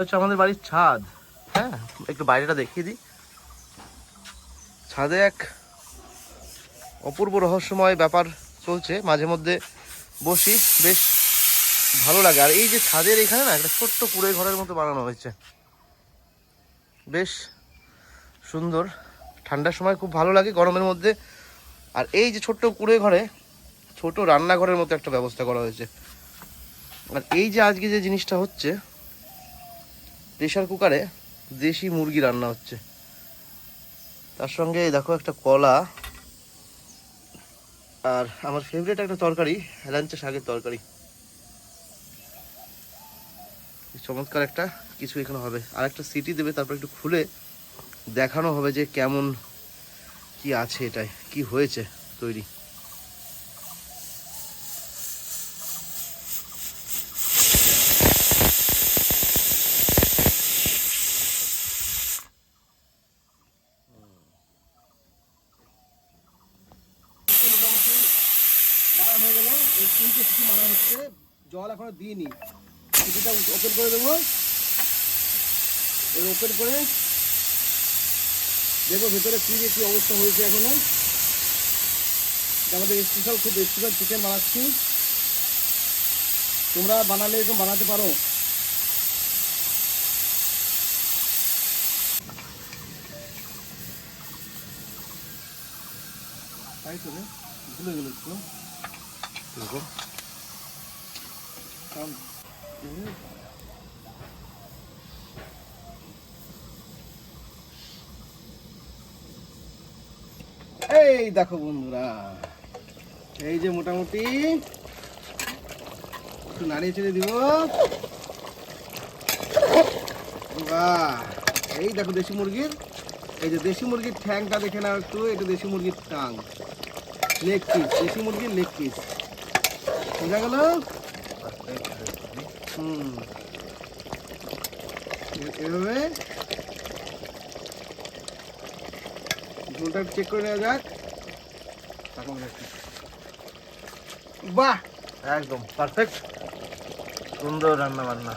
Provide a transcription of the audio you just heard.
হচ্ছে আমাদের বাড়ির ছাদ। হ্যাঁ, একটু বাইরেটা দেখিয়ে দিই। ছাদে এক অপূর্ব রহস্যময় ব্যাপার চলছে, মাঝে মধ্যে বসি, বেশ ভালো লাগে। আর এই যে ছাদের এখানে না একটা ছোট্ট কুঁড়ে ঘরের মতো বানানো হয়েছে, বেশ সুন্দর। ঠান্ডার সময় খুব ভালো লাগে, গরমের মধ্যে। আর এই যে ছোট্ট কুঁড়ে ঘরে ছোট রান্নাঘরের মতো একটা ব্যবস্থা করা হয়েছে। আর এই যে আজকে যে জিনিসটা হচ্ছে, প্রেশার কুকারে দেশি মুরগি রান্না হচ্ছে, তার সঙ্গে দেখো একটা কলা, আর আমার ফেভারিট একটা তরকারি, হেলাঞ্চা শাকের তরকারি। চমৎকার একটা কিছু এখানে হবে। আর একটা সিটি দেবে, তারপর একটু খুলে দেখানো হবে যে কেমন কি আছে, এটাই কি হয়েছে তৈরি। মোটামুটি মারা হয়ে গেল, এই 3টে সিটি মারা হচ্ছে, জল এখনো দিইনি। সিটিটা ওপেন করে দেবো, ওপেন করে দেখবো ভেতরে কি কি অবস্থা হয়েছে এখনো। আমাদের স্পেশাল, খুব স্পেশাল চিকেন বানাচ্ছি, তোমরা বানালে এরকম বানাতে পারো। তাই তো রে, ভুলে গেল একটু এরকম। এই দেখো বন্ধুরা, এই যে মোটামুটি একটু নাড়িয়ে চেড়ে দিব। বাহ, এই দেখো দেশি মুরগির, এই যে দেশি মুরগির ঠ্যাংটা দেখে নাও একটু, এটা দেশি মুরগির টাং, লেগ পিস, দেশি মুরগির লেগ পিস, বোঝা গেল? এভাবে ঝোলটা চেক করে নেওয়া যাক। বাহ, একদম পারফেক্ট, সুন্দর রান্না বান্না।